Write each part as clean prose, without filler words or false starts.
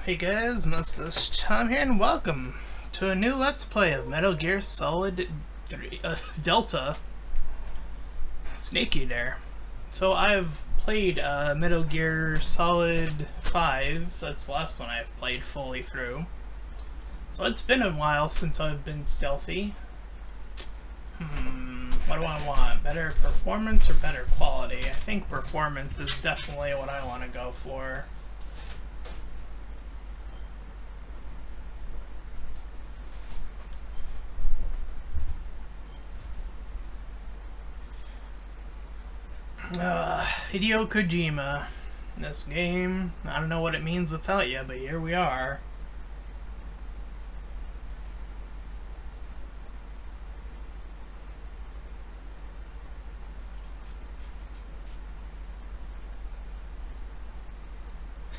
Hey guys, Mustached here, and welcome to a new Let's Play of Metal Gear Solid Delta. Snaky there. So I've played Metal Gear Solid 5. That's the last one I've played fully through. So it's been a while since I've been stealthy. What do I want? Better performance or better quality? I think performance is definitely what I want to go for. Hideo Kojima. This game, I don't know what it means without you, but here we are.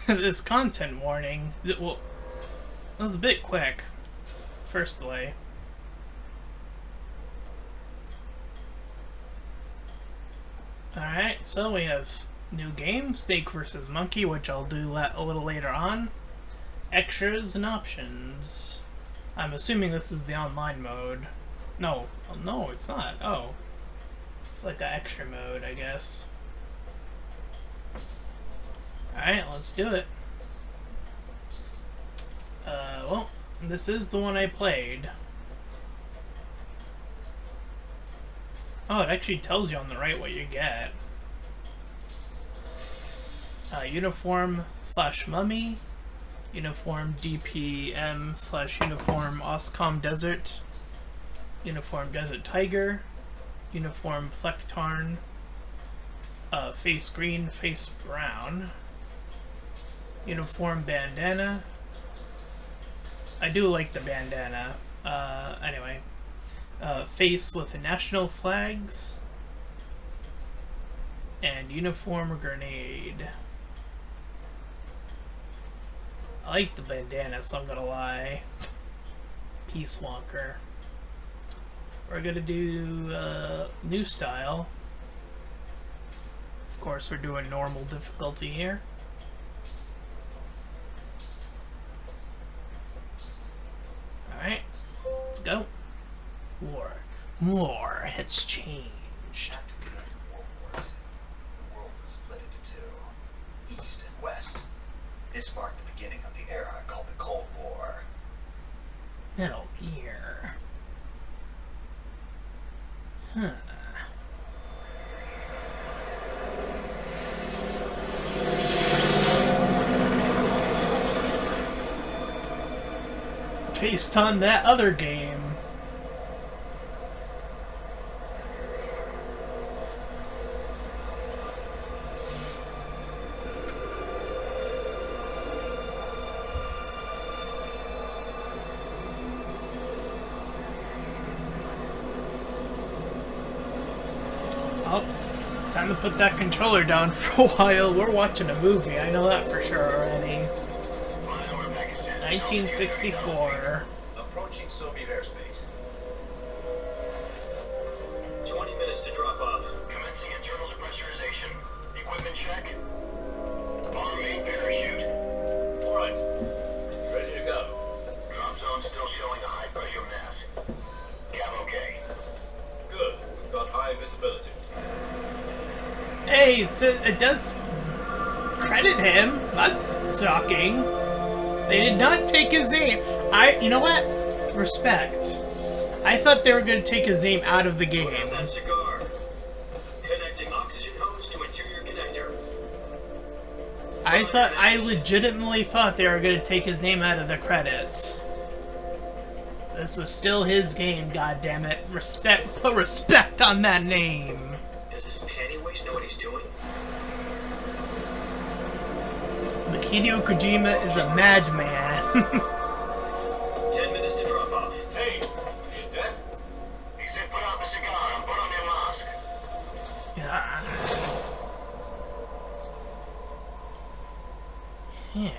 This content warning, it was a bit quick, firstly. Alright, so we have new game, Snake vs. Monkey, which I'll do a little later on. Extras and options. I'm assuming this is the online mode. No, it's not. Oh. It's like an extra mode, I guess. Alright, let's do it. Well, this is the one I played. Oh, it actually tells you on the right what you get. Uniform / mummy, uniform DPM / uniform Oscom Desert, uniform Desert Tiger, uniform Flectarn, face green, face brown, uniform bandana. I do like the bandana. Anyway. Face with the national flags, and uniform grenade. I like the bandana, so I'm gonna lie. Peace Walker. We're gonna do new style. Of course, we're doing normal difficulty here. Alright, let's go. War has changed. After the end of World War II, the world was split into two, East and West. This marked the beginning of the era called the Cold War. Metal Gear. Huh. Based on that other game. Oh, time to put that controller down for a while. We're watching a movie, I know that for sure already. 1964. Approaching Soviet airspace. 20 minutes to drop off. Commencing internal depressurization. Equipment check. Bomb main parachute. Alright. Ready to go. Drop zone still showing a high pressure mass. Cam okay. Good. We've got high visibility. Hey, it does credit him. That's shocking. They did not take his name. You know what? Respect. I thought they were going to take his name out of the game. That cigar. Connecting oxygen hose to interior connector. I legitimately thought they were going to take his name out of the credits. This is still his game, goddammit. Respect, put respect on that name. Does this panty waste know what he's doing? Hideo Kojima is a madman. 10 minutes to drop off. Hey, you deaf? He said put out the cigar and put on your mask. Yeah. Yeah.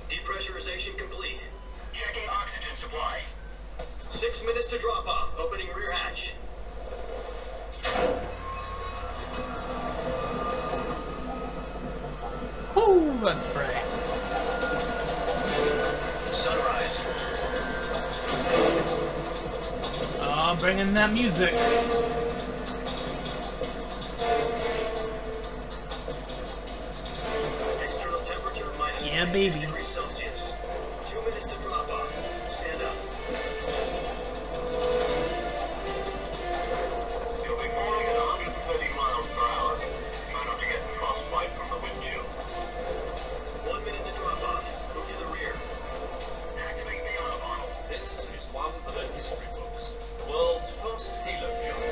Depressurization complete. 6 minutes to drop off. Opening rear hatch. bug spray. Sunrise. Oh, bringing that music. External temperature minus Yeah, 26 baby. degrees Celsius. 2 minutes to drop off. Stand up. You'll be falling at 130 miles per hour. Try not to get frostbite from the wind chill. 1 minute to drop off. Move to the rear. Activate the auto model. This is one for the history books. The world's first halo jump.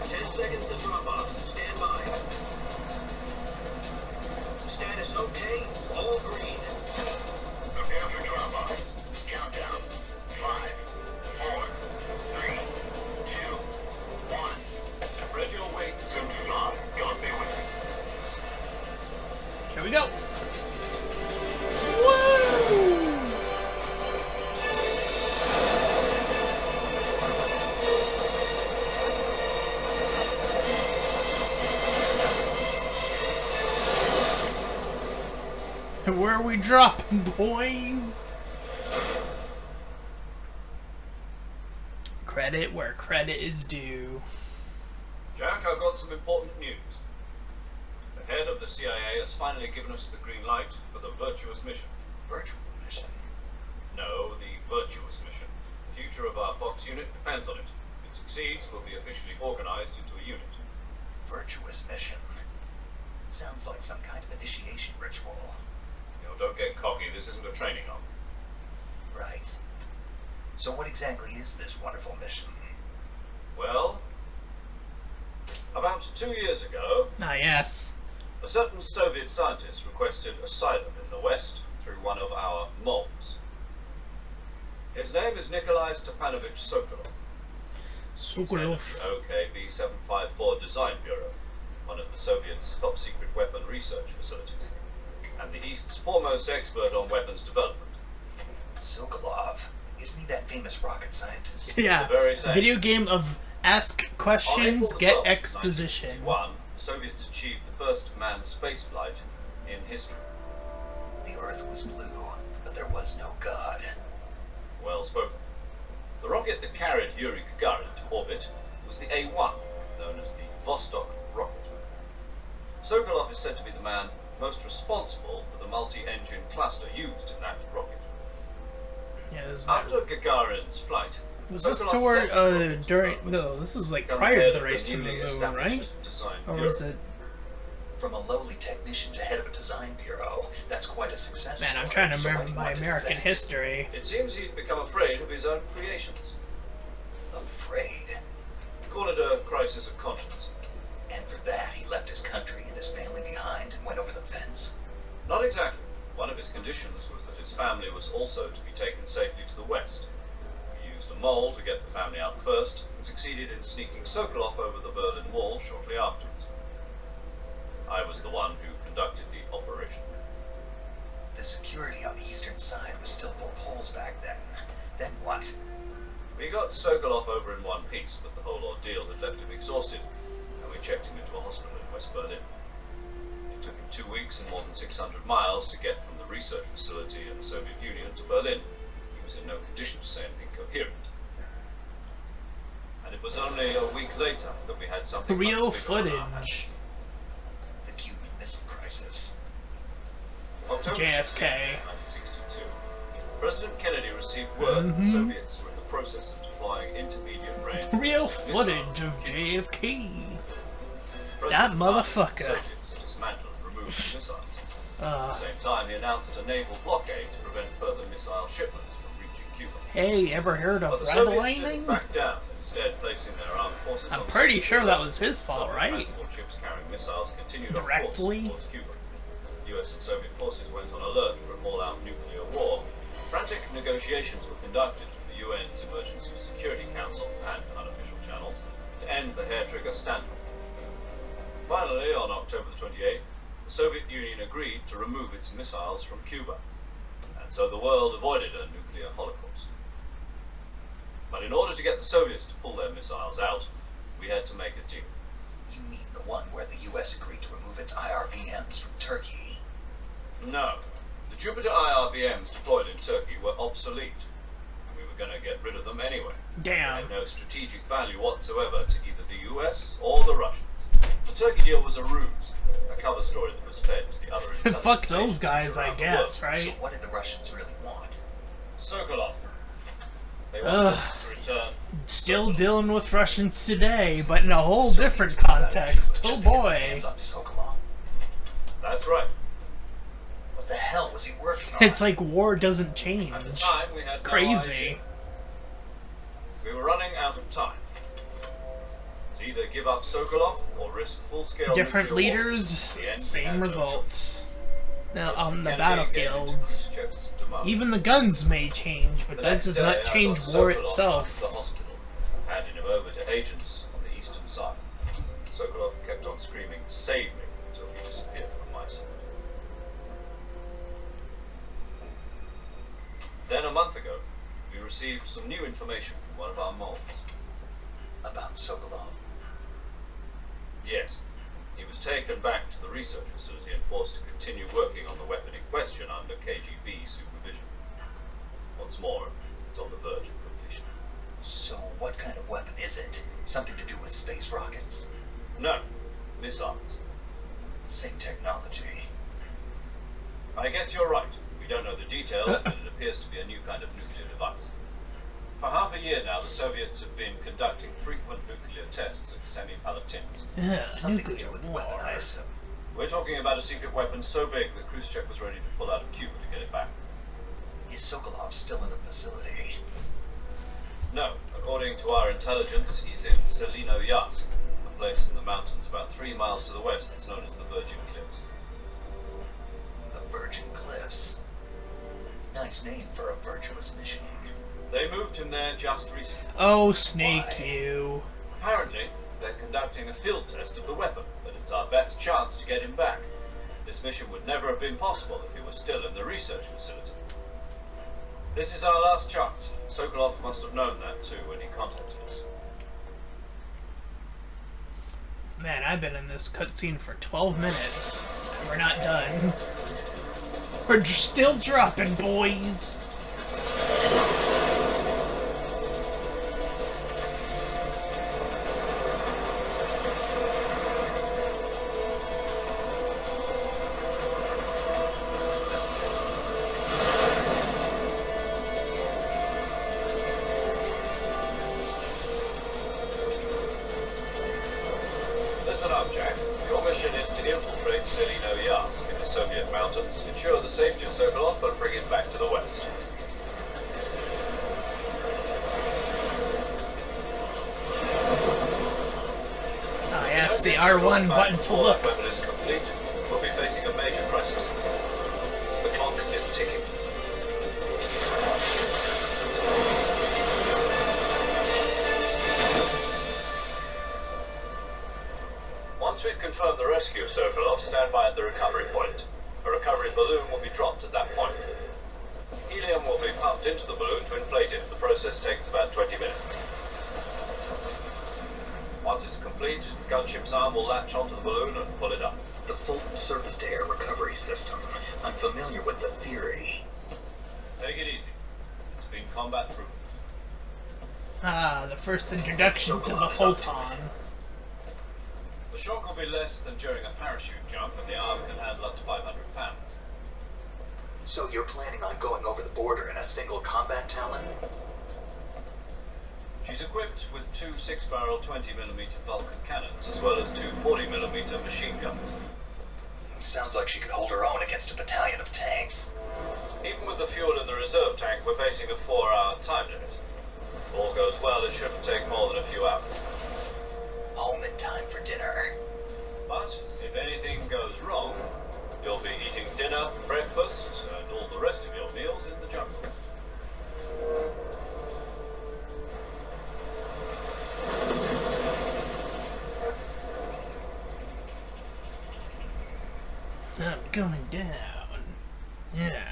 10 seconds to drop off. Stand by. Status okay. All green. Prepare for drop off. Countdown. 5, 4, 3, 2, 1. Spread your wings and Fly. God be with you. Here we go. Woo! Where are we dropping, boys? Credit where credit is due. Jack, I've got some important news. The head of the CIA has finally given us the green light for the virtuous mission. Virtual mission. No, the virtuous mission. The future of our Fox unit depends on it. If it succeeds, we'll be officially organized into a unit. Virtuous mission. Sounds like some kind of initiation ritual. You know, don't get cocky. This isn't a training arm. Right. So what exactly is this wonderful mission? Well, about 2 years ago, Ah, yes. a certain Soviet scientist requested asylum in the West through one of our moles. His name is Nikolai Stepanovich Sokolov. Head of Sokolov. the OKB 754 Design Bureau, one of the Soviets' top secret weapon research facilities, and the East's foremost expert on weapons development. Sokolov. Isn't he that famous rocket scientist? Yeah. The very same. Video game of ask On questions, April get 12th, exposition. 1961, the Soviets achieved the first manned spaceflight in history. The Earth was blue, but there was no God. Well spoken. The rocket that carried Yuri Gagarin to orbit was the A-1, known as the Vostok rocket. Sokolov is said to be the man most responsible for the multi-engine cluster used in that rocket. Yeah, is that, After Gagarin's flight, was this Sokolov toward left the rocket during? development No, this is like become prior head to the of race to the newly moon, established right? Design Or Bureau. was it? From a lowly technician to head of a design bureau, that's quite a success Man, I'm story. trying to So what remember do you my want to American invent? history. It seems he'd become afraid of his own creations. Afraid. Call it a crisis of conscience. And for that, he left his country and his family behind and went over the fence. Not exactly. One of his conditions was that his family was also to be taken safely to the west. He used a mole to get the family out first and succeeded in sneaking Sokolov over the Berlin Wall shortly afterwards. I was the one who conducted the operation. The security on the eastern side was still full of holes back then. Then what? We got Sokolov over in one piece, but the whole ordeal had left him exhausted, and we checked him into a hospital in West Berlin. It took him 2 weeks and more than 600 miles to get from the research facility in the Soviet Union to Berlin. He was in no condition to say anything coherent. And it was only a week later that we had something much Real bigger on our hands. footage. The Cuban Missile Crisis. October JFK. 16, 1962. President Kennedy received word that the Soviets were in the process of deploying intermediate range. Real missiles footage to of Cuba. JFK. President That asked motherfucker. the Soviets to dismantle and remove the missiles. At the Uh, same time, he announced a naval blockade to prevent further missile shipments from reaching Cuba. hey, ever heard But of the Soviets didn't redlining? back down, instead placing their armed forces I'm on pretty Soviet sure that soil. was his fault, Soviet right? transport ships carrying missiles continued Directly? on course towards Cuba. US and Soviet forces went on alert for a all-out nuclear war. Frantic negotiations were conducted through the UN's Emergency Security Council and unofficial channels to end the hair-trigger standoff. Finally, on October the 28th, the Soviet Union agreed to remove its missiles from Cuba, and so the world avoided a nuclear holocaust. But in order to get the Soviets to pull their missiles out, we had to make a deal. You mean the one where the US agreed to remove its IRBMs from Turkey? No. The Jupiter IRBMs deployed in Turkey were obsolete. We were going to get rid of them anyway. They Damn. had no strategic value whatsoever to either the US or the Russians. The Turkey deal was a ruse, a cover story that was fed to the other intelligence Fuck those agencies guys, I around the guess, world. So right? what did the Russians really want? Sokolov. They wanted us to return. Still dealing with Russians today, but in a whole different context. Oh Just to get their boy. hands on Sokolov? That's right. What the hell was he working on? It's like war doesn't change. At the time, we had no Crazy. idea. We were running out of time. It's either give up Sokolov or risk full-scale Different nuclear war. leaders, In the end, we had same no results. Now, choice. on the Kennedy battlefields, gave it to Khrushchev's demand. even the guns may change, but The that next does day, not I change got war Sokolov itself. to the hospital, handing him over to agents on the eastern side. Sokolov kept on screaming, "Save me," until he disappeared from my sight. Then a month ago, we received some new information from one of our moles. About Sokolov. Yes, he was taken back to the research facility and forced to continue working on the weapon in question under KGB supervision. Once more, it's on the verge of completion. So what kind of weapon is it? Something to do with space rockets? No, missiles. Same technology. I guess you're right. We don't know the details, but it appears to be a new kind of nuclear device. For half a year now, the Soviets have been conducting frequent nuclear tests at Semipalatinsk. Something to Nuclear do with the war. weapon, I assume. We're talking about a secret weapon so big that Khrushchev was ready to pull out of Cuba to get it back. Is Sokolov still in the facility? No, according to our intelligence, he's in Selino Yask, a place in the mountains about 3 miles to the west that's known as the Virgin Cliffs. The Virgin Cliffs. Nice name for a virtuous mission. They moved him there just recently. Oh, snake Why? you. Apparently, they're conducting a field test of the weapon, but it's our best chance to get him back. This mission would never have been possible if he was still in the research facility. This is our last chance. Sokolov must have known that too when he contacted us. Man, I've been in this cutscene for 12 minutes. And we're not done. We're still dropping, boys. Listen up, Jack. Your mission is to infiltrate Selino Yask in the Soviet mountains, ensure the safety of Sokolov, and bring it back to the west. I asked the R1 button to look. Before that weapon is complete, we'll be facing a major crisis. The clock is ticking. Once we've confirmed the rescue of Sokolov, stand by at the recovery point. A recovery balloon will be dropped at that point. Helium will be pumped into the balloon to inflate it. The process takes about 20 minutes. Once it's complete, gunship's arm will latch onto the balloon and pull it up. The Fulton surface-to-air recovery system. I'm familiar with the theory. Take it easy. It's been combat proven. Ah, the first introduction to the Photon. The shock will be less than during a parachute jump, and the arm can handle up to 500 pounds. So you're planning on going over the border in a single combat Talon? She's equipped with 2 6-barrel 20mm Vulcan cannons, as well as 2 40mm machine guns. Sounds like she could hold her own against a battalion of tanks. Even with the fuel in the reserve tank, we're facing a 4-hour time limit. If all goes well, it shouldn't take more than a few hours. Home in time for dinner. But if anything goes wrong, you'll be eating dinner, breakfast, and all the rest of your meals in the jungle. I'm going down. Yeah.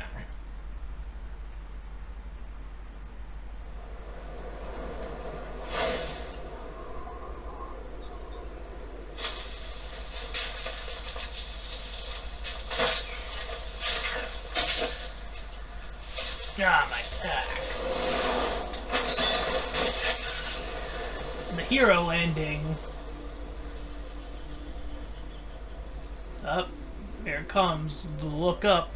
attack. The hero landing. Up. Here it comes. Look up.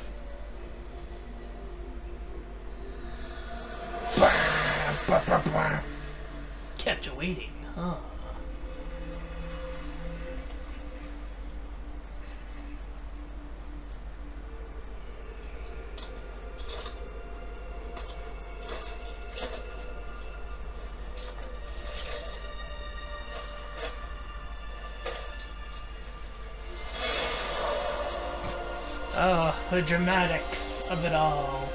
Kept you waiting, huh? Oh, the dramatics of it all.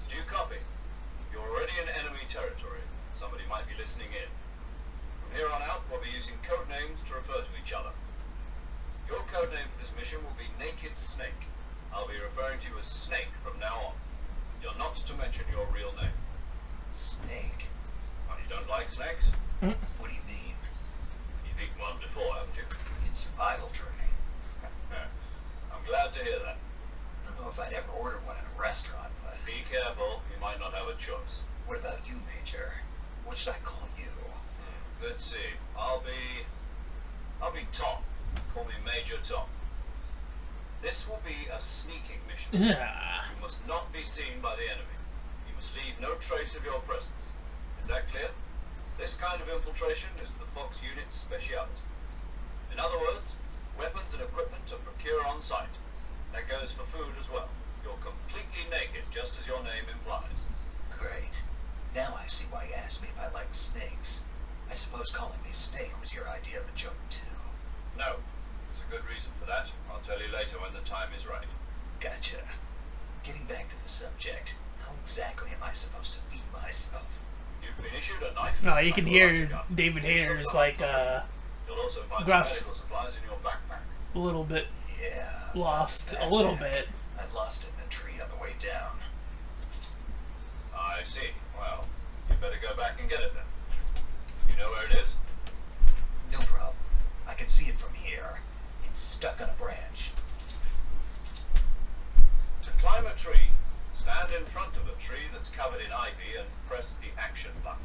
Do you copy? You're already in enemy territory. Somebody might be listening in. From here on out, we'll be using code names to refer to each other. Your code name for this mission will be Naked Snake. I'll be referring to you as Snake from now on. You're not to mention your real name. Snake? Oh, you don't like snakes? What do you mean? You've eaten one before, haven't you? In survival training. I'm glad to hear that. I don't know if I'd ever order one in a restaurant, but... Be careful, you might not have a choice. What about you, Major? What should I call you? Let's see. I'll be Tom. Call me Major Tom. This will be a sneaking mission. You must not be seen by the enemy. You must leave no trace of your presence. Is that clear? This kind of infiltration is the Fox unit's speciality. In other words, weapons and equipment to procure on site. That goes for food as well. You're completely naked, just as your name implies. Great. Now I see why you asked me if I liked snakes. I suppose calling me Snake was your idea of a joke, too. No. There's a good reason for that. I'll tell you later when the time is right. Gotcha. Getting back to the subject, how exactly am I supposed to feed myself? You've been issued a knife. Oh, you can hear David Hayter's like You'll also find gruff. some medical supplies in your backpack. a little bit Yeah. lost, a little bit. I lost it in a tree on the way down. I see. Well, you better go back and get it then. You know where it is? No problem. I can see it from here. It's stuck on a branch. To climb a tree, stand in front of a tree that's covered in ivy and press the action button.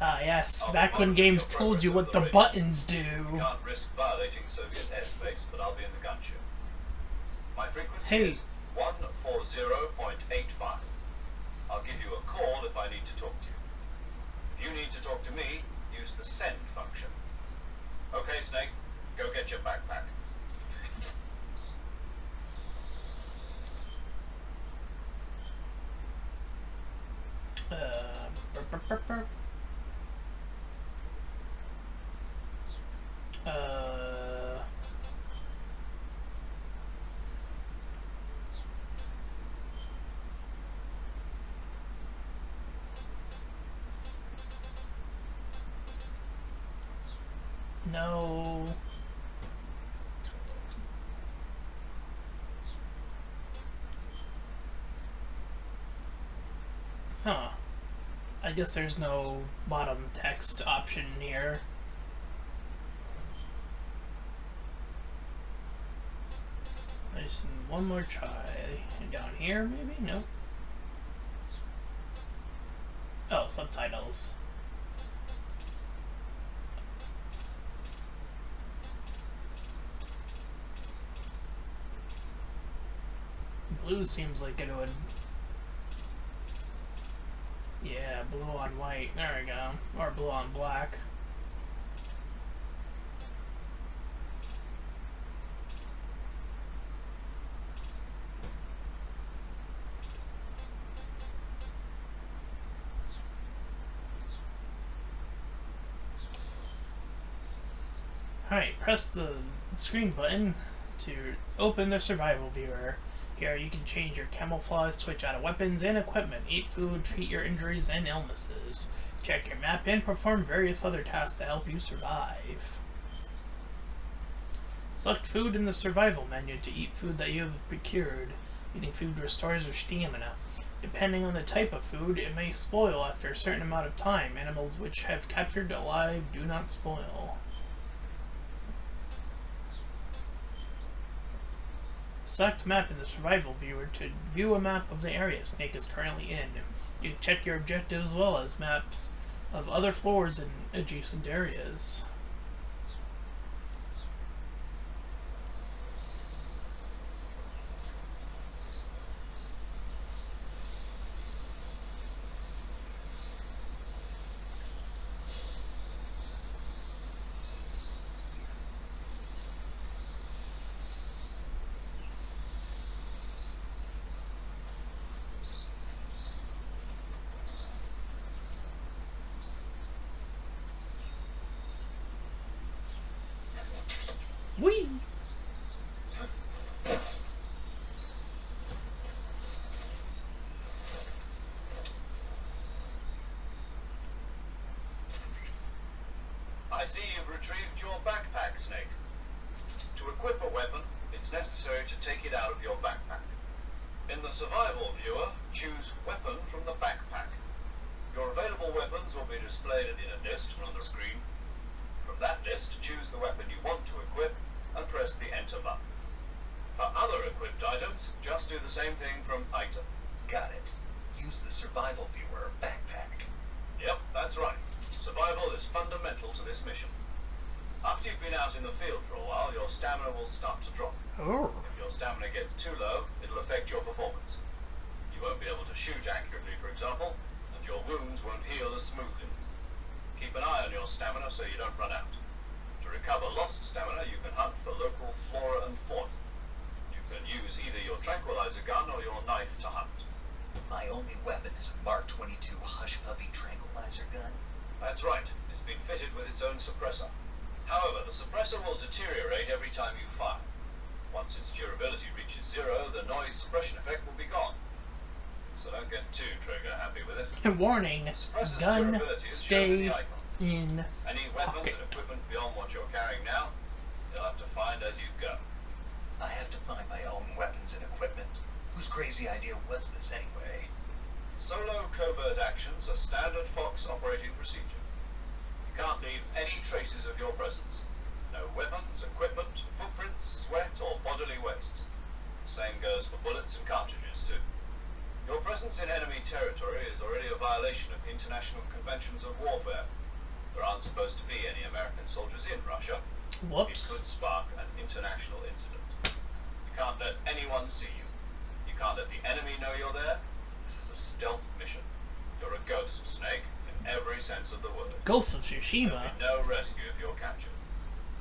Ah, yes, back when games told you what the buttons You do. can't risk violating Soviet airspace, but I'll be in the gunship. My frequency Hey. is 140.85. I'll give you a call if I need to talk to you. If you need to talk to me, use the send function. Okay, Snake, go get your backpack. Burp, burp, burp, burp. No. Huh. I guess there's no bottom text option here. Just one more try. And down here, maybe? Nope. Oh, subtitles. Blue seems like it would... Yeah, blue on white. There we go. Or blue on black. Alright, press the screen button to open the survival viewer. Here you can change your camouflage, switch out of weapons and equipment, eat food, treat your injuries and illnesses. Check your map and perform various other tasks to help you survive. Select food in the survival menu to eat food that you have procured. Eating food restores your stamina. Depending on the type of food, it may spoil after a certain amount of time. Animals which have captured alive do not spoil. Select map in the survival viewer to view a map of the area Snake is currently in. You can check your objectives as well as maps of other floors in adjacent areas. Whee! I see you've retrieved your backpack, Snake. To equip a weapon, it's necessary to take it out of your backpack. In the survival viewer, choose Weapon from the backpack. Your available weapons will be displayed in a list on the screen. From that list, choose the weapon you want to equip and press the Enter button. For other equipped items, just do the same thing from Item. Got it. Use the survival viewer backpack. Yep, that's right. Survival is fundamental to this mission. After you've been out in the field for a while, your stamina will start to drop. Oh. If your stamina gets too low, it'll affect your performance. You won't be able to shoot accurately, for example, and your wounds won't heal as smoothly. Keep an eye on your stamina so you don't run out. To recover lost stamina, you can hunt for local flora and fauna. You can use either your tranquilizer gun or your knife to hunt. My only weapon is a Mark 22 Hush Puppy tranquilizer gun. That's right, it's been fitted with its own suppressor. However, the suppressor will deteriorate every time you fire. Once its durability reaches 0, the noise suppression effect will be gone. So don't get too trigger happy with it. Warning, Suppressor's gun durability is shown in stay the icon. in Any weapons pocket. and equipment beyond what you're carrying now, you'll have to find as you go. I have to find my own weapons and equipment. Whose crazy idea was this anyway? Solo covert actions are standard Fox operating procedure. You can't leave any traces of your presence. No weapons, equipment, footprints, sweat, or bodily waste. The same goes for bullets and cartridges, too. Your presence in enemy territory is already a violation of international conventions of warfare. There aren't supposed to be any American soldiers in Russia. Whoops. It could spark an international incident. You can't let anyone see you. You can't let the enemy know you're there. This is a stealth mission. You're a ghost, Snake, in every sense of the word. Ghosts of There'll Tsushima. be no rescue if you're captured.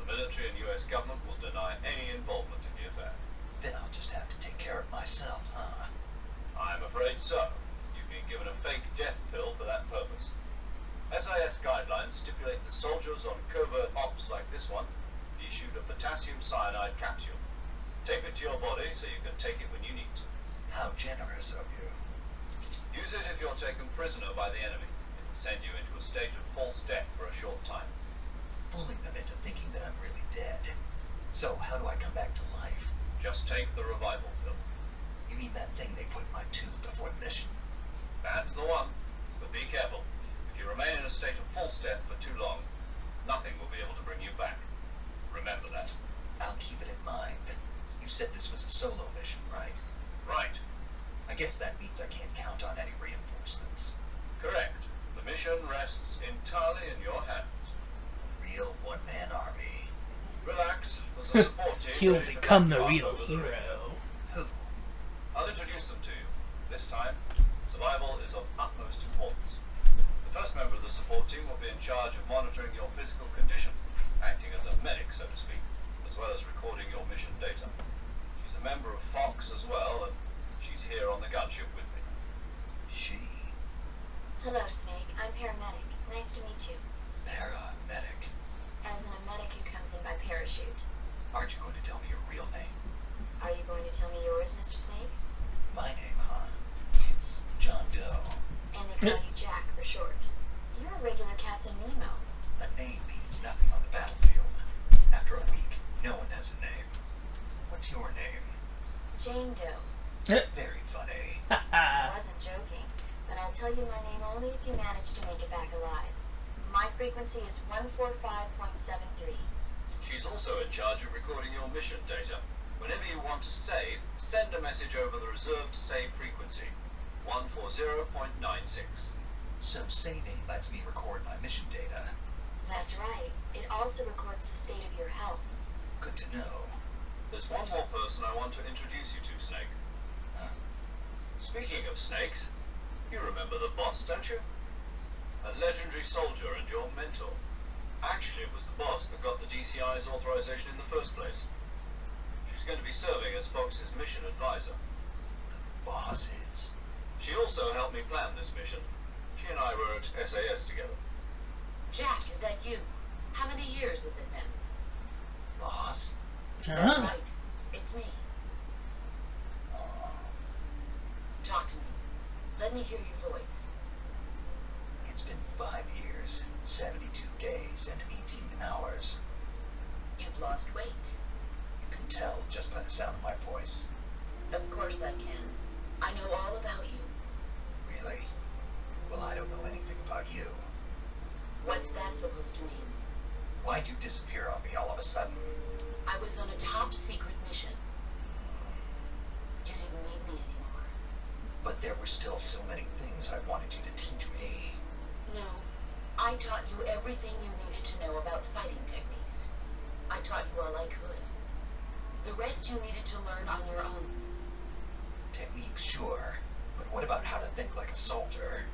The military and US government will deny any involvement in the affair. Then I'll just have to take care of myself, huh? I'm afraid so. You've been given a fake death pill for that purpose. SIS guidelines stipulate that soldiers on covert ops like this one be issued a potassium cyanide capsule. Tape it to your body so you can take it when you need to. How generous of you. Use it if you're taken prisoner by the enemy. It will send you into a state of false death for a short time. Fooling them into thinking that I'm really dead. So, how do I come back to life? Just take the revival pill. You mean that thing they put in my tooth before the mission? That's the one. But be careful. If you remain in a state of false death for too long, nothing will be able to bring you back. Remember that. I'll keep it in mind. You said this was a solo mission, right? Right. I guess that means I can't count on any reinforcements. Correct. The mission rests entirely in your hands. Real one-man army. Relax. There's a support team. He'll ready to become back the you up real over the radio. hero. Who? I'll introduce them to you. This time, survival is of utmost importance. The first member of the support team will be in charge of monitoring your physical condition, acting as a medic, so to speak, as well as recording your mission data. She's a member of Fox as well, and she's here on the gunship with me. She. Hello, Snake. I'm paramedic. Nice to meet you. Paramedic. As in a medic who comes in by parachute. Aren't you going to tell me your real name? Are you going to tell me yours, Mr. Snake? My name, huh? It's John Doe. And they call you Jack for short. You're a Jane Doe. Very funny. I wasn't joking, but I'll tell you my name only if you manage to make it back alive. My frequency is 145.73. She's also in charge of recording your mission data. Whenever you want to save, send a message over the reserved save frequency, 140.96. So saving lets me record my mission data. That's right. It also records the state of your health. Good to know. There's one more person I want to introduce you to, Snake. Huh? Speaking of snakes, you remember the boss, don't you? A legendary soldier and your mentor. Actually, it was the boss that got the GCI's authorization in the first place. She's going to be serving as Fox's mission advisor. Bosses. She also helped me plan this mission. She and I were at SAS together. Jack, is that you? How many years has it been? Boss? That's right. It's me. Talk to me. Let me hear your voice. It's been 5 years, 72 days, and 18 hours. You've lost weight. You can tell just by the sound of my voice. Of course I can. I know all about you. Really? Well, I don't know anything about you. What's that supposed to mean? Why'd you disappear on me all of a sudden? I was on a top secret mission. You didn't need me anymore. But there were still so many things I wanted you to teach me. No. I taught you everything you needed to know about fighting techniques. I taught you all I could. The rest you needed to learn on your own. Techniques, sure. But what about how to think like a soldier?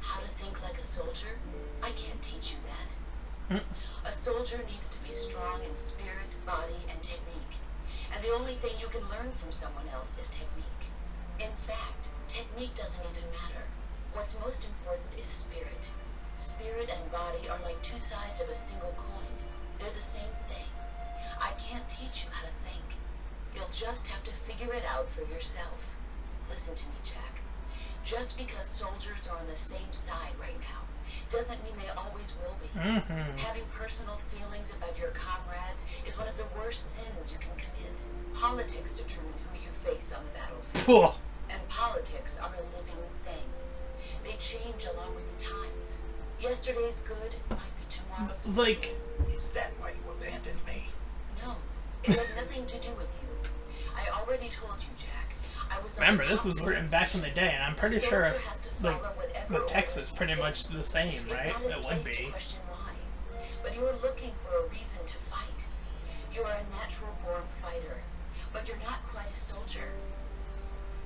How to think like a soldier? I can't teach you that. A soldier needs to be strong in spirit, body, and technique. And the only thing you can learn from someone else is technique. In fact, technique doesn't even matter. What's most important is spirit. Spirit and body are like two sides of a single coin. They're the same thing. I can't teach you how to think. You'll just have to figure it out for yourself. Listen to me, Jack. Just because soldiers are on the same side right now doesn't mean they always will be. Having personal feelings about your comrades is one of the worst sins you can commit. Politics determine who you face on the battlefield. And politics are a living thing. They change along with the times. Yesterday's good might be tomorrow's. Like, Is that why you abandoned me? No, it had nothing to do with you. I already told you, Jack. I was on remember, the this top was written back in the day, and I'm pretty sure if, like, the text is pretty much the same, right? It would be. Question why, but you are looking for a reason to fight. You are a natural-born fighter, but you're not quite a soldier.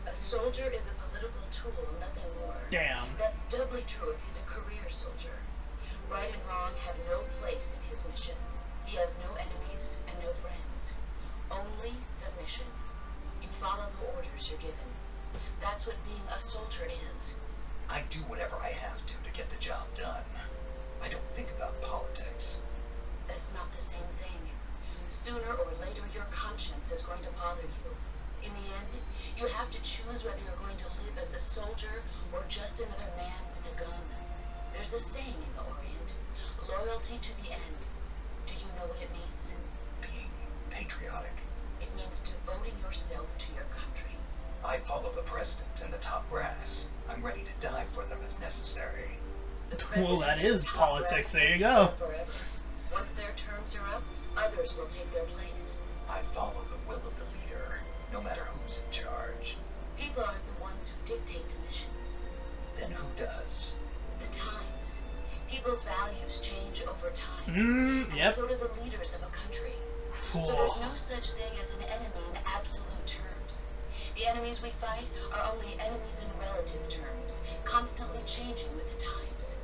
A soldier is a political tool, nothing more. Damn. That's doubly true if he's a career soldier. Right and wrong have no place in his mission. He has no enemies and no friends. Only the mission. You follow the orders you're given. That's what being a soldier is. I do whatever I have to get the job done. I don't think about politics. That's not the same thing. Sooner or later, your conscience is going to bother you. In the end, you have to choose whether you're going to live as a soldier or just another man with a gun. There's a saying in the Orient, loyalty to the end. Do you know what it means? Being patriotic. It means devoting yourself to your country. I follow the president and the top brass. I'm ready to die for them if necessary. The Well, that president is and top politics. brass There you will go. forever. Once their terms are up, others will take their place. I follow the will of the leader, no matter who's in charge. People aren't the ones who dictate the missions. Then who does? The times. People's values change over time. And Yep. so do the leaders of a country. So there's no such thing as an enemy in absolute terms. The enemies we fight are only enemies in relative terms, constantly changing with the times.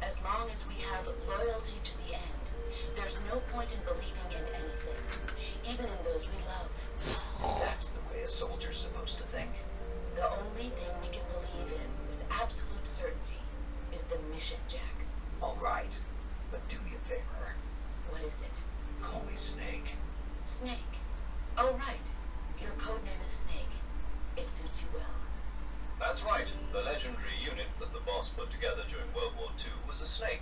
As long as we have loyalty to the end, there's no point in believing in anything, even in those we love. That's the way a soldier's supposed to think. The only thing we can believe in with absolute certainty is the mission, Jack. All right, but do me a favor. What is it? Call me Snake. Snake. Oh, right. Your code name is Snake. It suits you well. That's right. The legendary unit that the boss put together during World War II was a snake.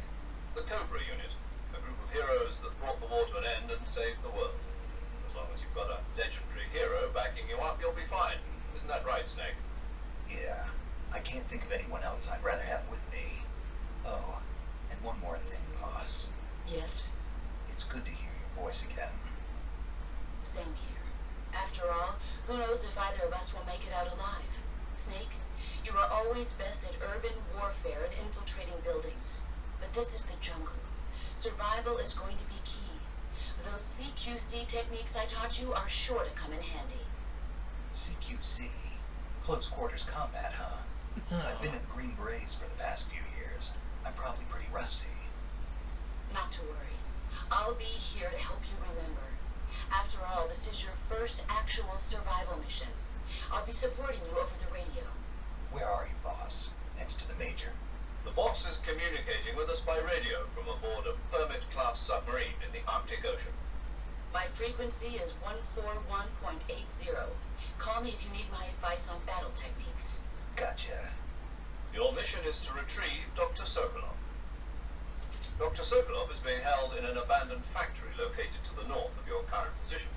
The Cobra unit. A group of heroes that brought the war to an end and saved the world. As long as you've got a legendary hero backing you up, you'll be fine. Isn't that right, Snake? Yeah, I can't think of anyone else I'd rather have with me. Oh, and one more thing, boss. Yes, It's good to hear your voice again. same here. After all, who knows if either of us will make it out alive? Snake, you are always best at urban warfare and infiltrating buildings. But this is the jungle. Survival is going to be key. Those CQC techniques I taught you are sure to come in handy. CQC? Close quarters combat, huh? I've been in the Green Berets for the past few years. I'm probably pretty rusty. Not to worry. I'll be here to help you remember. After all, this is your first actual survival mission. I'll be supporting you over the radio. Where are you, boss? Next to the Major. The boss is communicating with us by radio from aboard a Permit-class submarine in the Arctic Ocean. My frequency is 141.80. Call me if you need my advice on battle techniques. Gotcha. Your mission is to retrieve Dr. Sokolov. Dr. Sokolov is being held in an abandoned factory located to the north of your current position.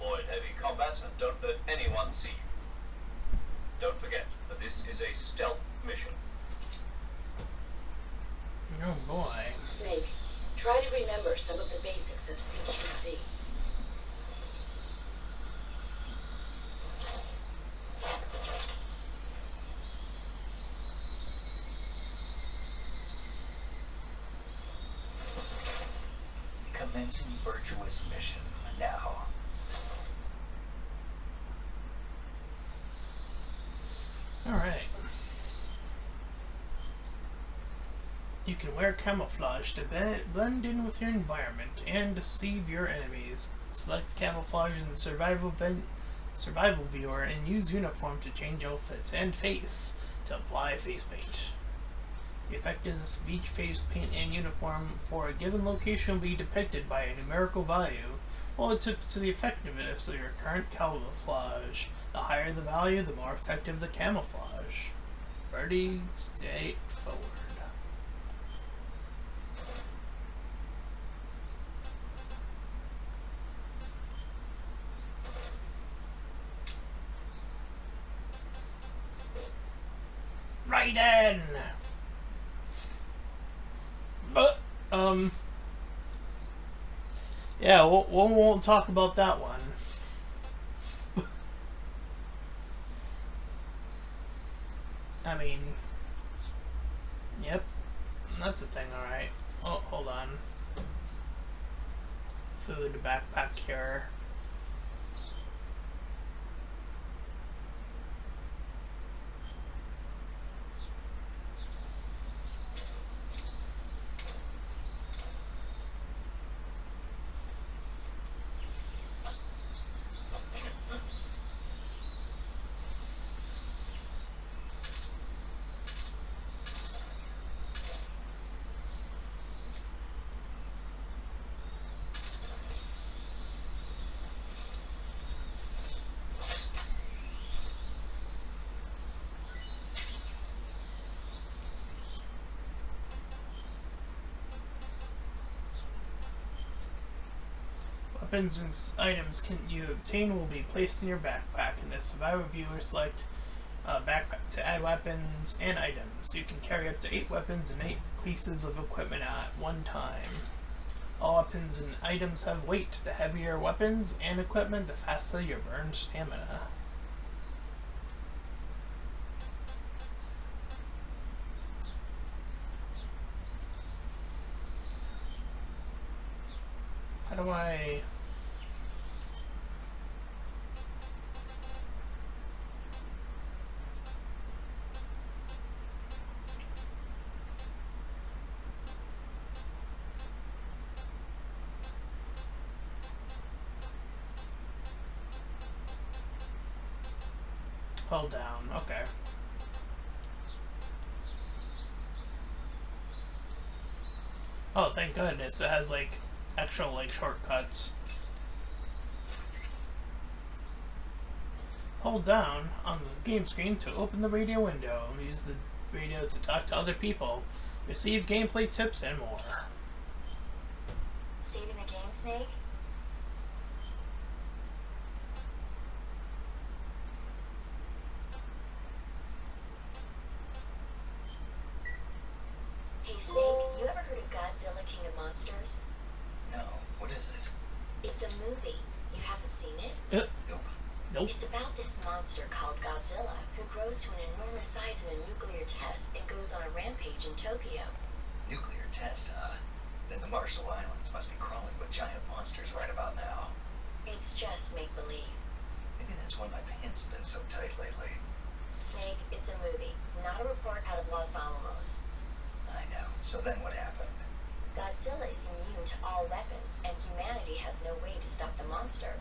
Avoid heavy combat and don't let anyone see you. Don't forget that this is a stealth mission. Oh boy. Snake, try to remember some of the basics of CQC. Commencing virtuous mission now. Alright. You can wear camouflage to blend in with your environment and deceive your enemies. Select camouflage in the survival viewer and use uniform to change outfits and face to apply face paint. The effectiveness of each face paint and uniform for a given location will be depicted by a numerical value relative to the effectiveness of your current camouflage. The higher the value, the more effective the camouflage. Pretty straightforward. Right in! But, yeah, we won't talk about that one. I mean, yep, that's a thing, alright. Oh, hold on. Food, backpack here. Weapons and items you obtain will be placed in your backpack. In the survivor viewer, select backpack to add weapons and items. You can carry up to 8 weapons and 8 pieces of equipment at one time. All weapons and items have weight. The heavier weapons and equipment, the faster you burn stamina. How do I... Hold down, okay. Oh, thank goodness, it has like actual like shortcuts. Hold down on the game screen to open the radio window. Use the radio to talk to other people, receive gameplay tips, and more. Saving the game, Snake? monster called Godzilla, who grows to an enormous size in a nuclear test and goes on a rampage in Tokyo. Nuclear test, huh? Then the Marshall Islands must be crawling with giant monsters right about now. It's just make-believe. Maybe that's why my pants have been so tight lately. Snake, it's a movie, not a report out of Los Alamos. I know. So then what happened? Godzilla is immune to all weapons, and humanity has no way to stop the monster.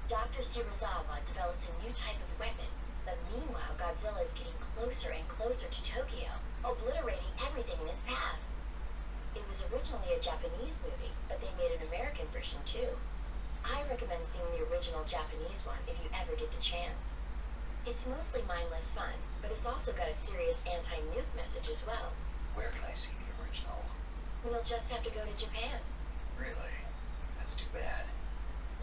Dr. Shirazawa develops a new type of weapon, but meanwhile Godzilla is getting closer and closer to Tokyo, obliterating everything in its path. It was originally a Japanese movie, but they made an American version too. I recommend seeing the original Japanese one if you ever get the chance. It's mostly mindless fun, but it's also got a serious anti-nuke message as well. Where can I see the original? You'll just have to go to Japan. Really? That's too bad.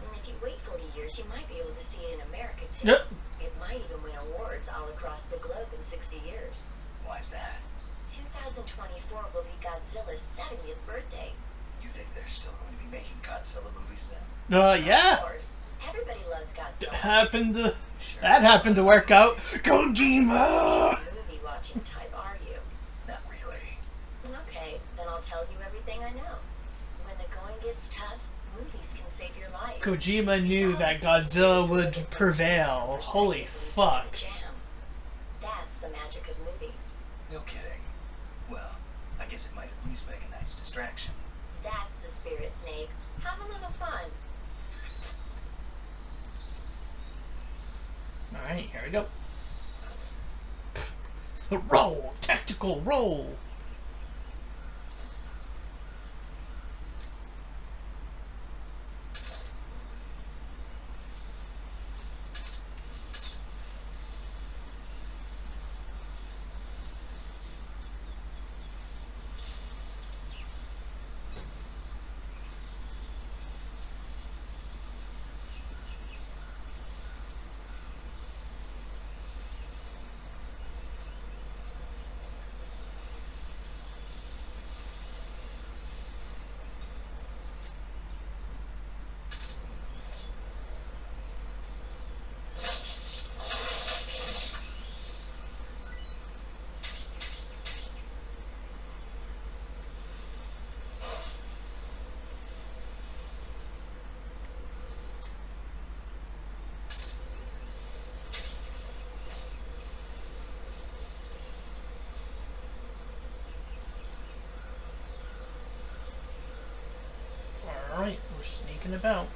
And if you wait 40 years, you might be able to see it in America too. Yep. It might even win awards all across the globe in 60 years. Why's that? 2024 will be Godzilla's 70th birthday. You think they're still going to be making Godzilla movies then? Of Yeah. course, everybody loves Godzilla. That happened to work out. Kojima! Movie watching type, are you? Not really. Okay, then I'll tell you everything I know. When the going gets tough, movies can save your life. Kojima knew that Godzilla would prevail. Holy fuck. Jam. That's the magic of movies. No kidding. Well, I guess it might at least make a nice distraction. That's the spirit, Snake. Have a little fun. Alright, here we go. Roll! Tactical roll! Alright, we're sneaking about.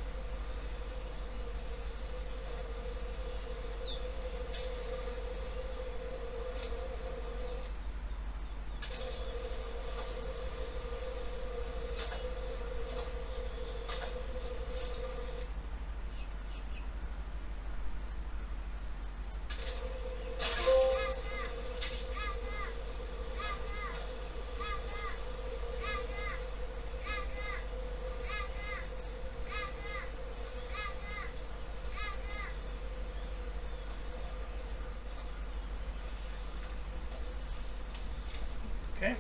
Okay.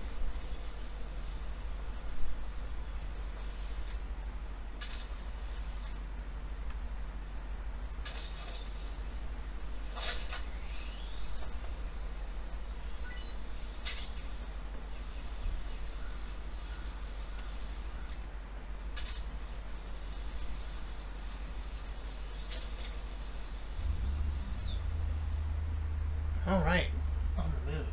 Alright, on the move.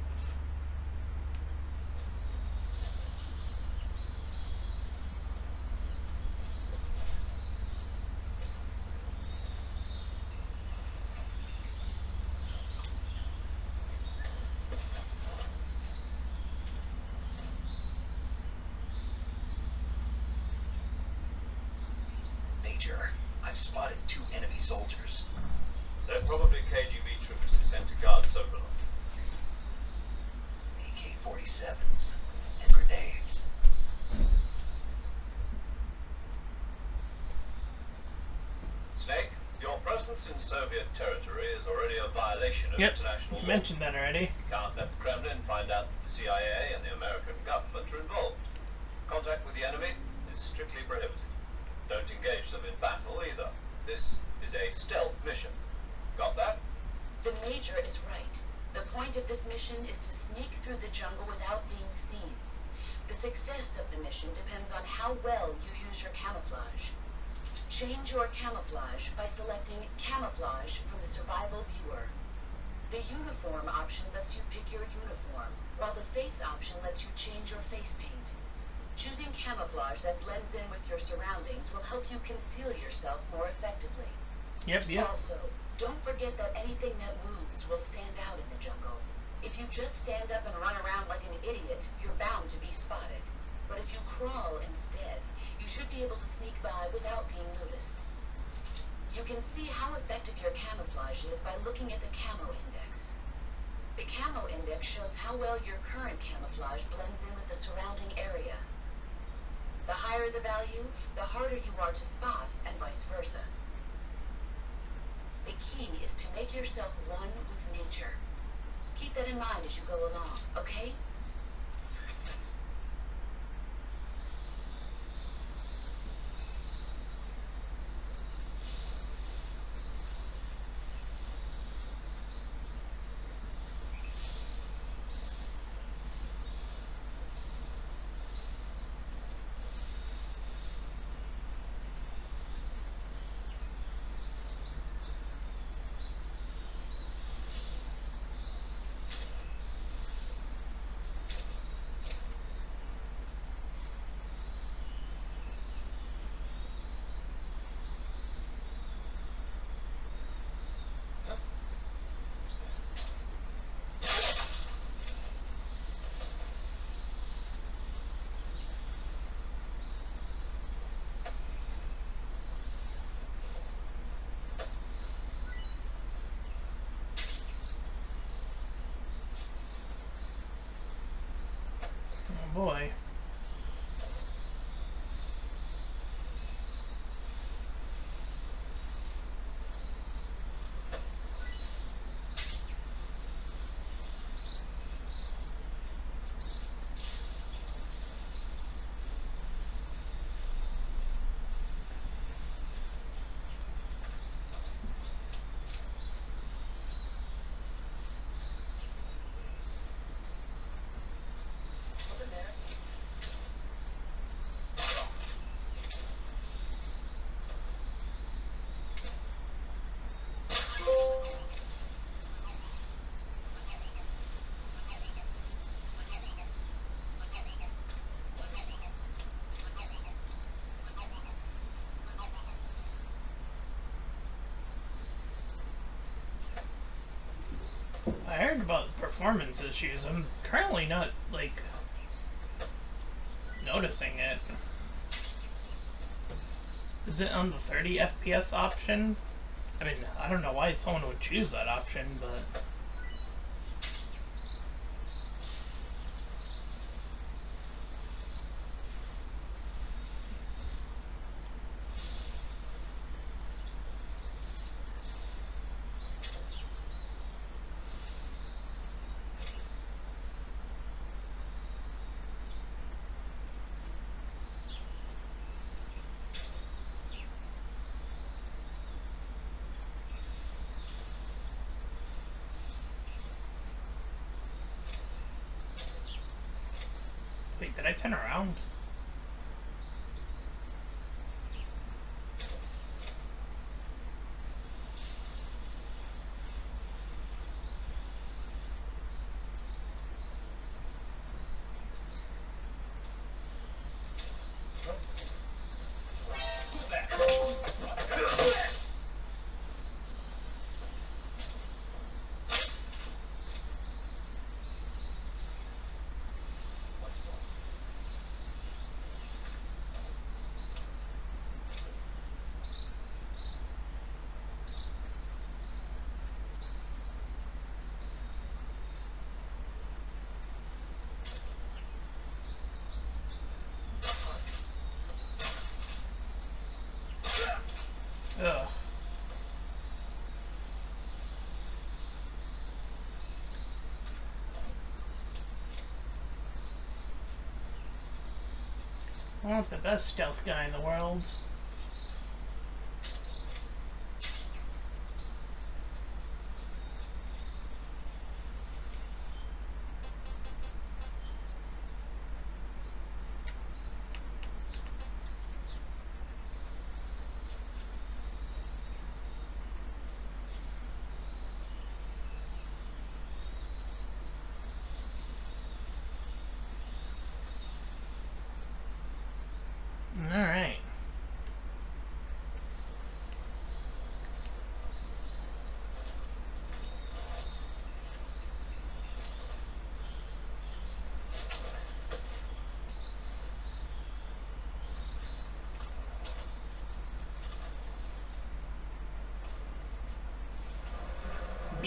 Major, I've spotted 2 enemy soldiers. They're probably KGB troops sent to guard Sokolov. AK-47s and grenades. Snake, your presence in Soviet territory is already a violation of Yep, international you law. mentioned that already. You can't let the Kremlin find out that the CIA and the American government are involved. Contact with the enemy is strictly prohibited. Don't engage them in battle either. This is a stealth mission. Got that? this mission is to sneak through the jungle without being seen. The success of the mission depends on how well you use your camouflage. Change your camouflage by selecting Camouflage from the Survival Viewer. The Uniform option lets you pick your uniform, while the Face option lets you change your face paint. Choosing camouflage that blends in with your surroundings will help you conceal yourself more effectively. Yep. Also, don't forget that anything that moves will stand out in the jungle. If you just stand up and run around like an idiot, you're bound to be spotted. But if you crawl instead, you should be able to sneak by without being noticed. You can see how effective your camouflage is by looking at the camo index. The camo index shows how well your current camouflage blends in with the surrounding area. The higher the value, the harder you are to spot, and vice versa. The key is to make yourself one with nature. Keep that in mind as you go along, okay? Oh boy. I heard about performance issues. I'm currently not, like, noticing it. Is it on the 30 FPS option? I mean, I don't know why someone would choose that option, but... Wait, did I turn around? Ugh. I'm not the best stealth guy in the world.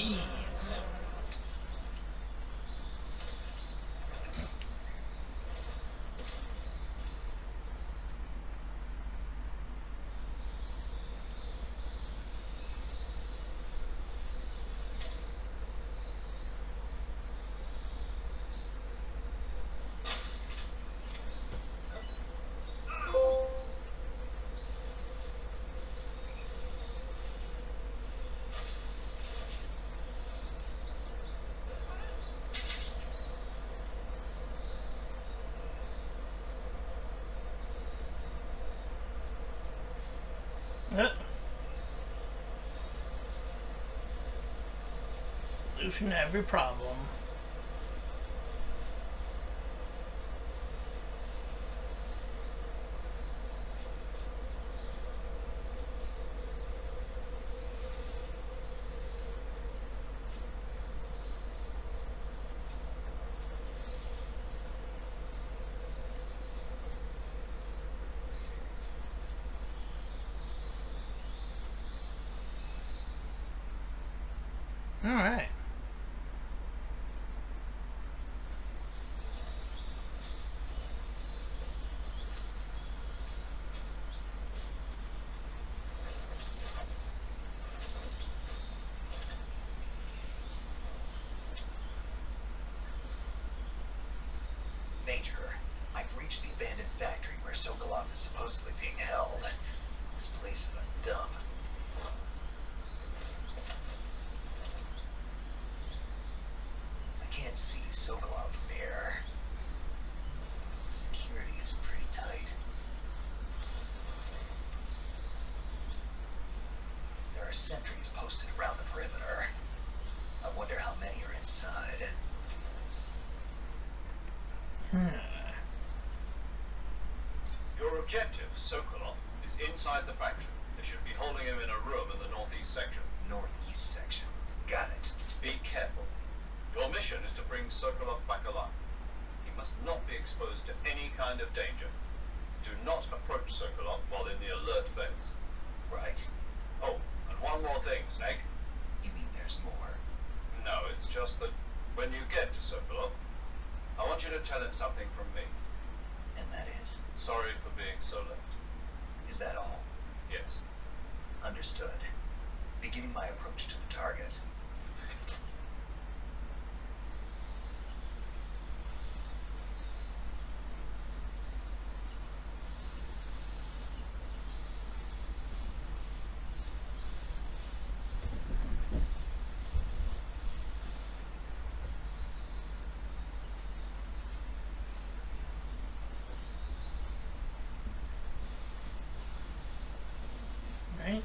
Jeez. Solution to every problem. All right. Major, I've reached the abandoned factory where Sokolov is supposedly being held. This place is a dump. I can't see Sokolov from here. Security is pretty tight. There are sentries posted around the perimeter. I wonder how many are inside. Your objective, Sokolov, is inside the factory. They should be holding him in a room in the northeast section. Northeast section. Got it. Be careful. Your mission is to bring Sokolov back alive. He must not be exposed to any kind of danger. Do not approach Sokolov while in the alert phase. Right. Oh, and one more thing, Snake. You mean there's more? No, it's just that when you get to Sokolov, I want you to tell him something from me. And that is? Sorry for being so late. Is that all? Yes. Understood. Beginning my approach to the target. Right?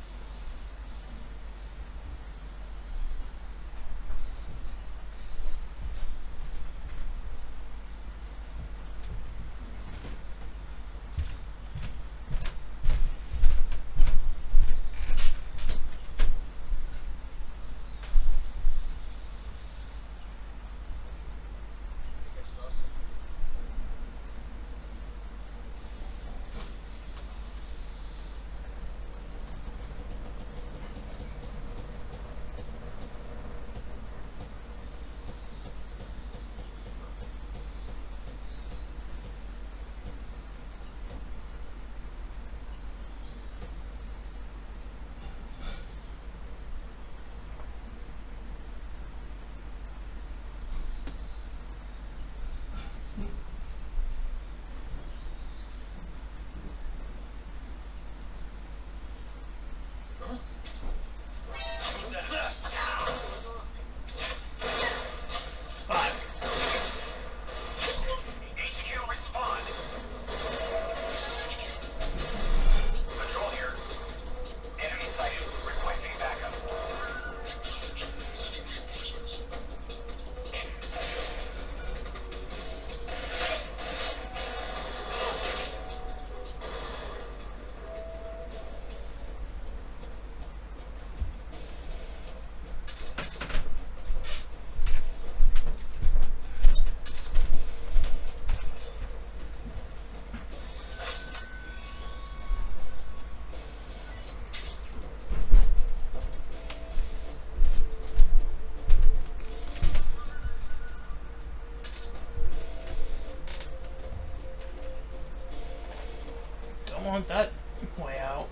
Don't want that way out.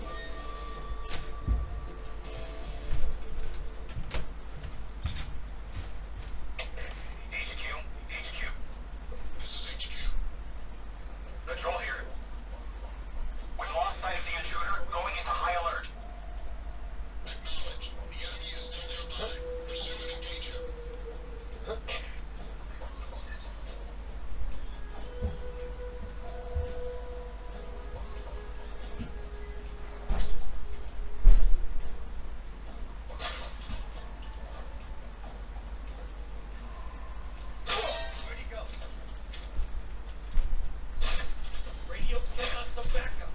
HQ. This is HQ. Control here. We've lost sight of the intruder, going into high alert. Acknowledge. The enemy is still nearby. Pursue and engage him. Where'd he go? Radio, get us some backup.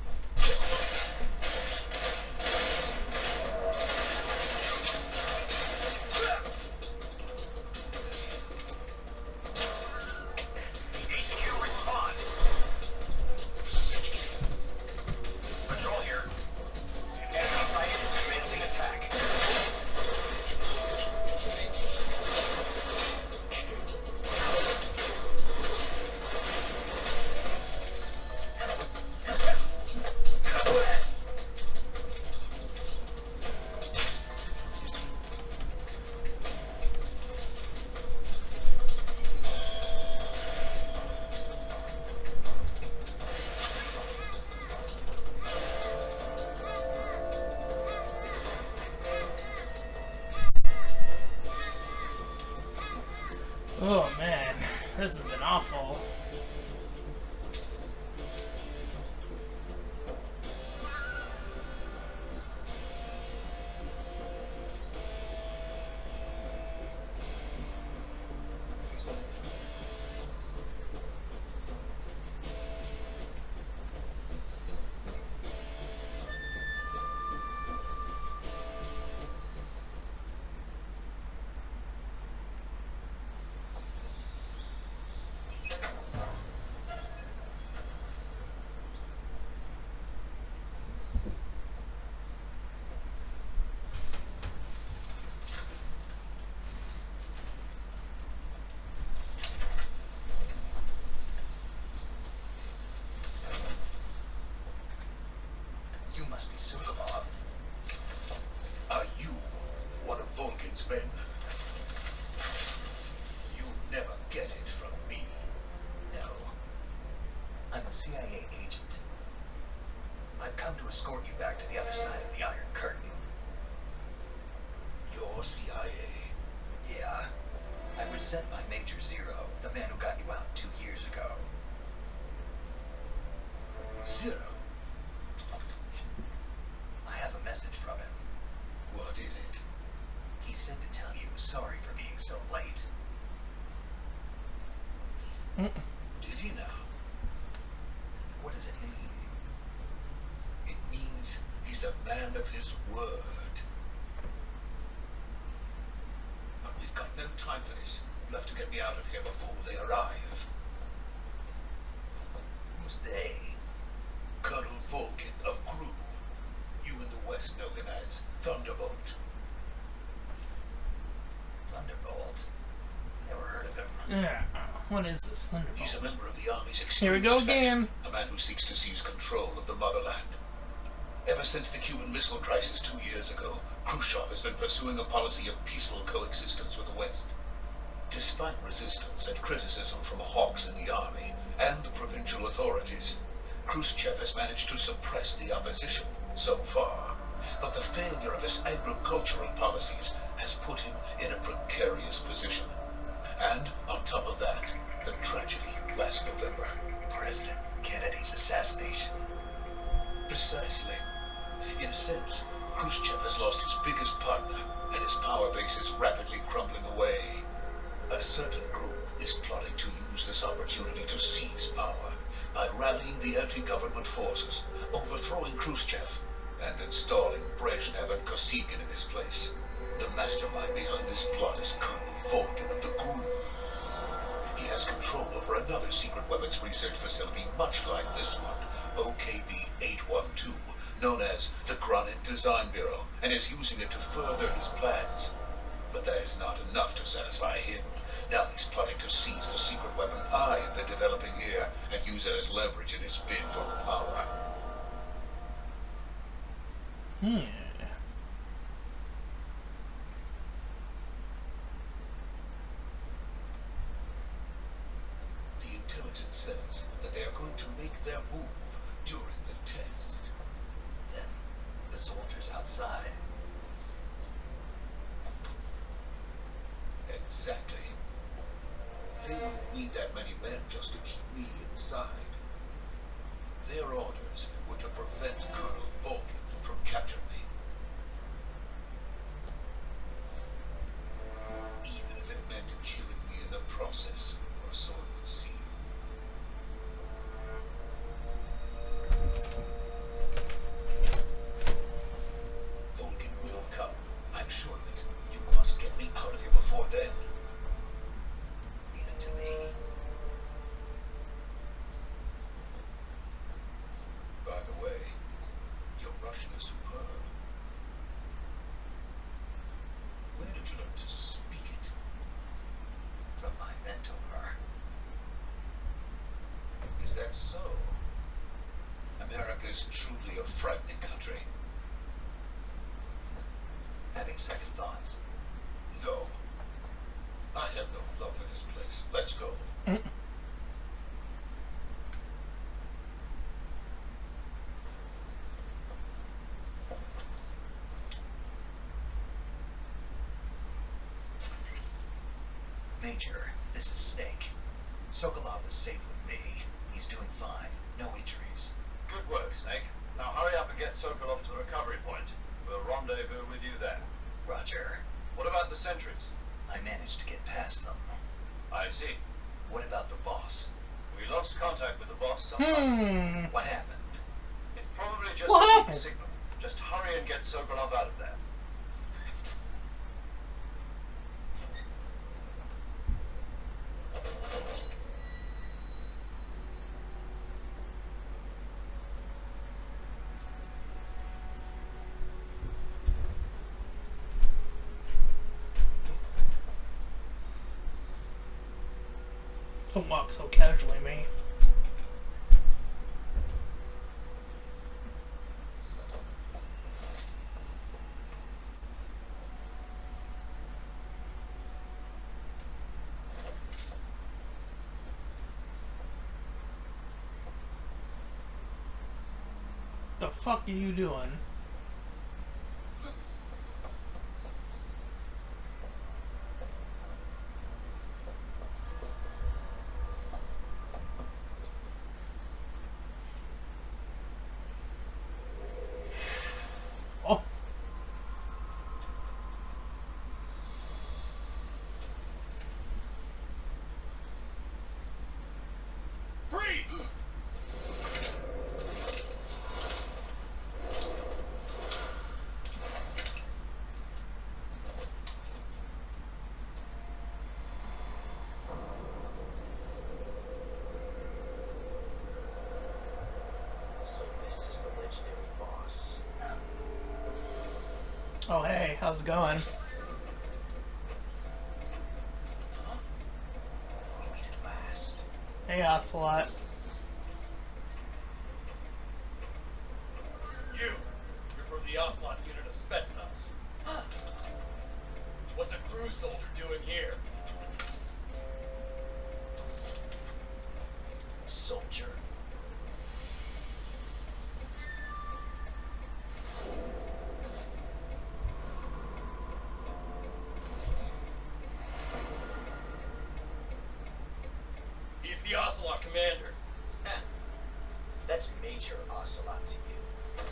HQ, respond. This is HQ. Control here. Enemy sighted, commencing attack. Oh man, this has been awful. You must be Sokolov. Are you one of Vulcan's men? You never get it from me. No. I'm a CIA agent. I've come to escort you back to the other side of the Iron Curtain. You're CIA? Yeah. I was sent by Major Zero, the man who got you out 2 years ago. Zero? I have a message from him. What is it? He said to tell you sorry for being so late. Did he now? What does it mean? It means he's a man of his word. But we've got no time for this. You'll have to get me out of here before they arrive. Who's they? Colonel Vulcan of Gru. You in the West know him as Thunderbolt. Thunderbolt? Never heard of him. Yeah. What is this Thunderbolt? He's a member of the Army's Here we go extremist again. faction, a man who seeks to seize control of the motherland. Ever since the Cuban Missile Crisis 2 years ago, Khrushchev has been pursuing a policy of peaceful coexistence with the West. Despite resistance and criticism from hawks in the army and the provincial authorities, Khrushchev has managed to suppress the opposition so far. But the failure of his agricultural policies has put him in a precarious position. And on top of that, the tragedy last November. President Kennedy's assassination. Precisely. In a sense, Khrushchev has lost his biggest partner, and his power base is rapidly crumbling away. A certain group is plotting to use this opportunity to seize power by rallying the anti-government forces, overthrowing Khrushchev, and installing Brezhnev and Kosygin in his place. The mastermind behind this plot is Colonel Vulcan of the Gru. He has control over another secret weapons research facility much like this one, OKB-812, known as the Granite Design Bureau, and is using it to further his plans. But that is not enough to satisfy him. Now he's plotting to seize the secret weapon I have been developing here and use it as leverage in his bid for power. Hmm. The intelligence says that they are going to make their move during the test. Then, the soldiers outside. Exactly. They wouldn't need that many men just to keep me inside. Their orders were to prevent Colonel Vulcan from capturing me. Even if it meant killing me in the process, or so it would seem. Vulcan will come. I'm sure of it. You must get me out of here before then. Leave it to me. By the way, your Russian is superb. Where did you learn to speak it? From my mentor. Is that so? America is truly a frightening country. Having second thoughts? No. I have no love for this place. Let's go. Major, this is Snake. Sokolov is safe with me. He's doing fine. No injuries. Good work, Snake. Now hurry up and get Sokolov to the recovery point. We'll rendezvous with you there. Roger. What about the sentries? I managed to get past them. I see. What about the boss? We lost contact with the boss sometime. What happened? It's probably just What a weak happened? signal. Just hurry and get Sokolov out of there. Don't walk so casually, mate. The fuck are you doing? Oh. Freeze! So this is the legendary boss. Oh, hey, how's it going? We meet at last. Hey, Ocelot. You're from the Ocelot unit of Spetsnaz. What's a crew soldier doing here? Soldier. He's the Ocelot commander. That's Major Ocelot to you.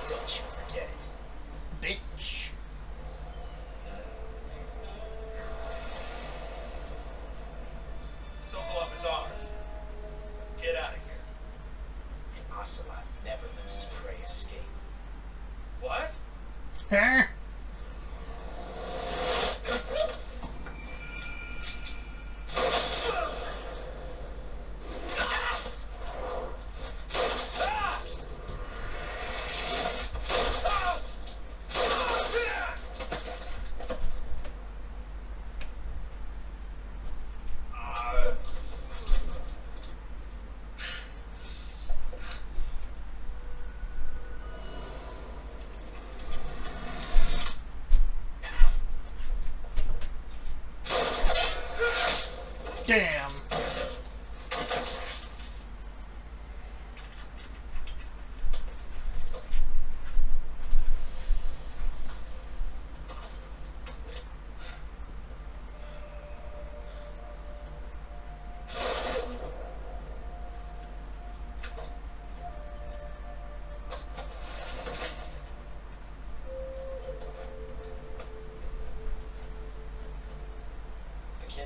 Don't you forget it. Bitch. Sokolov is ours. Get out of here. Ocelot never lets his prey escape. What? Huh?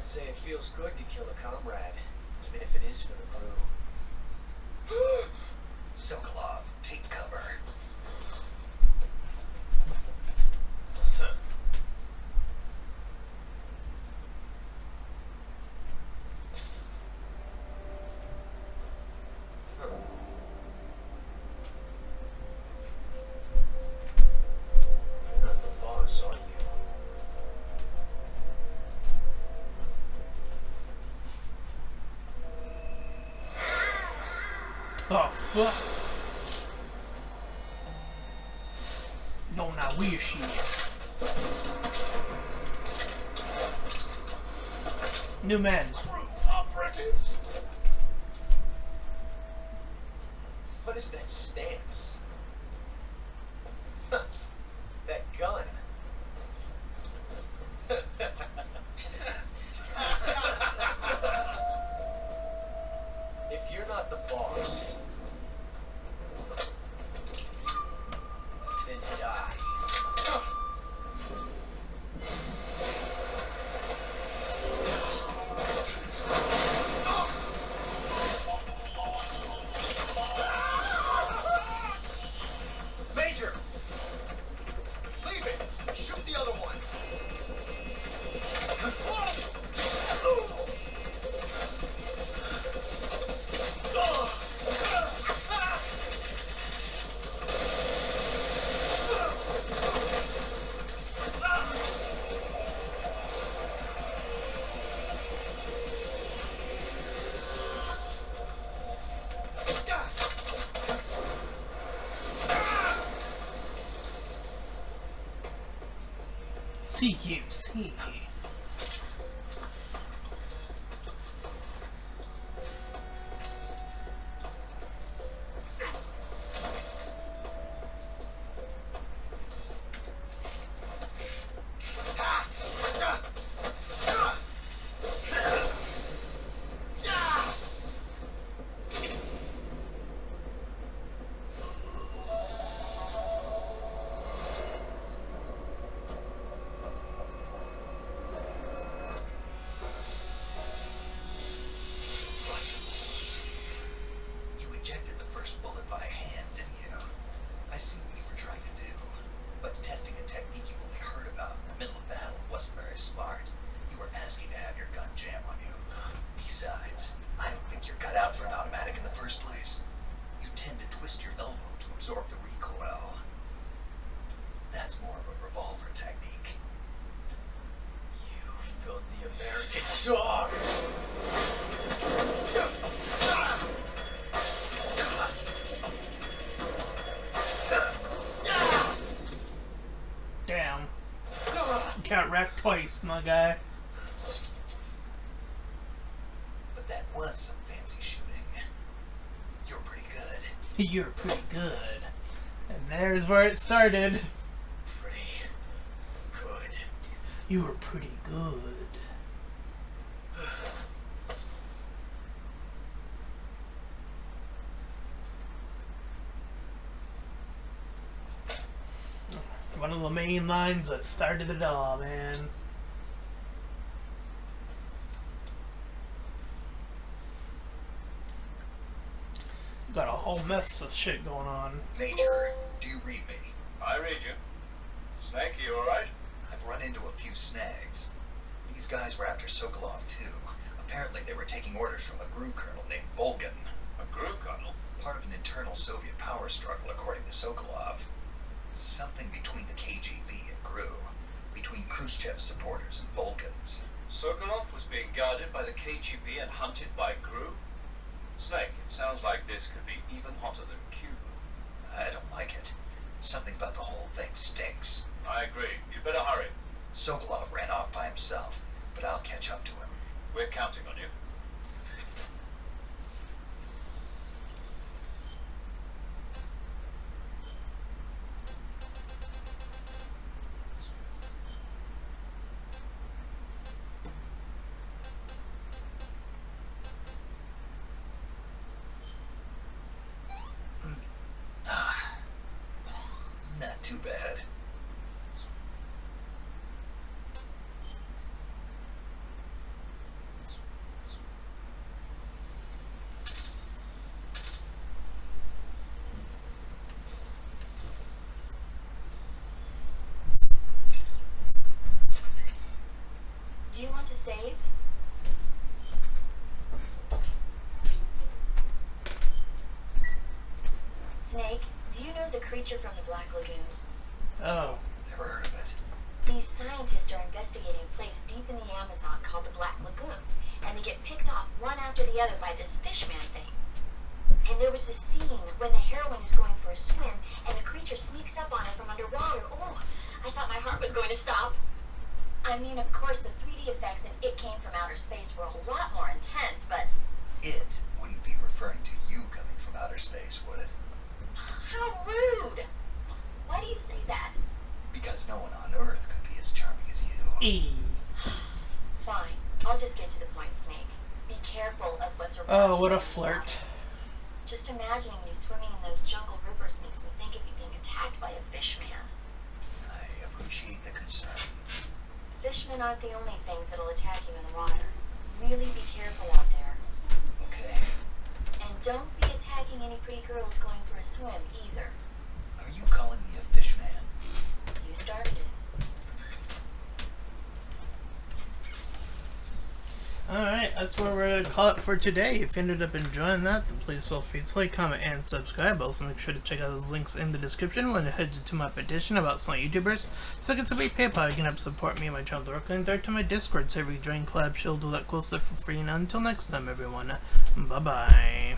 I'd say it feels good to kill a comrade, even if it is for the crew. Sokolov, take cover. You're not the boss, are you? Oh, fuck. No, not weird shit. New men. Crew operatives! What is that stance? Huh. That gun. If you're not the boss, then die. Major! Leave it! Shoot the other one! CQC. You ejected the first bullet by hand, didn't you? I see what you were trying to do. But testing a technique you've only heard about in the middle of battle wasn't very smart. You were asking to have your gun jam on you. Besides, I don't think you're cut out for an automatic in the first place. You tend to twist your elbow to absorb the recoil. That's more of a revolver technique. You filthy American dog! Damn. Got wrecked twice, my guy. But that was some fancy shooting. You're pretty good. You're pretty good. And there's where it started. Pretty good. You were pretty good. One of the main lines that started it all, man. Got a whole mess of shit going on. Major, do you read me? I read you. Snake, you alright? I've run into a few snags. These guys were after Sokolov too. Apparently they were taking orders from a GRU colonel named Volgan. A group colonel? Part of an internal Soviet power struggle according to Sokolov. Something between the KGB and GRU. Between Khrushchev's supporters and Volgan's. Sokolov was being guarded by the KGB and hunted by GRU? Snake, it sounds like this could be even hotter than Cuba. I don't like it. Something about the whole thing stinks. I agree. You'd better hurry. Sokolov ran off by himself, but I'll catch up to him. We're counting on you. save? Snake, do you know the creature from the Black Lagoon? Oh. Never heard of it. These scientists are investigating a place deep in the Amazon called the Black Lagoon, and they get picked off one after the other by this fishman thing. And there was this scene when the heroine is going for a swim, and a creature sneaks up on her from underwater. Oh, I thought my heart was going to stop. I mean, of course, the 3D effects in It Came From Outer Space were a lot more intense, but... It wouldn't be referring to you coming from outer space, would it? How rude! Why do you say that? Because no one on Earth could be as charming as you. E. Fine. I'll just get to the point, Snake. Be careful of what's around Oh, you what a in the flirt. water. Just imagining you swimming in those jungle rivers makes me think of you being attacked by a fishman. I appreciate the concern. Fishmen aren't the only things that'll attack you in the water. Really be careful out there. Okay. And don't be attacking any pretty girls going for a swim, either. Are you calling me a fish man? You started it. Alright, that's where we're going to call it for today. If you ended up enjoying that, then please feel free to like, comment, and subscribe. Also, make sure to check out those links in the description when you head to my petition about small YouTubers. Second to me, PayPal, you can help support me and my channel directly. And third to my Discord server, you join Collab Shield, do that cool stuff for free. And until next time, everyone, bye-bye.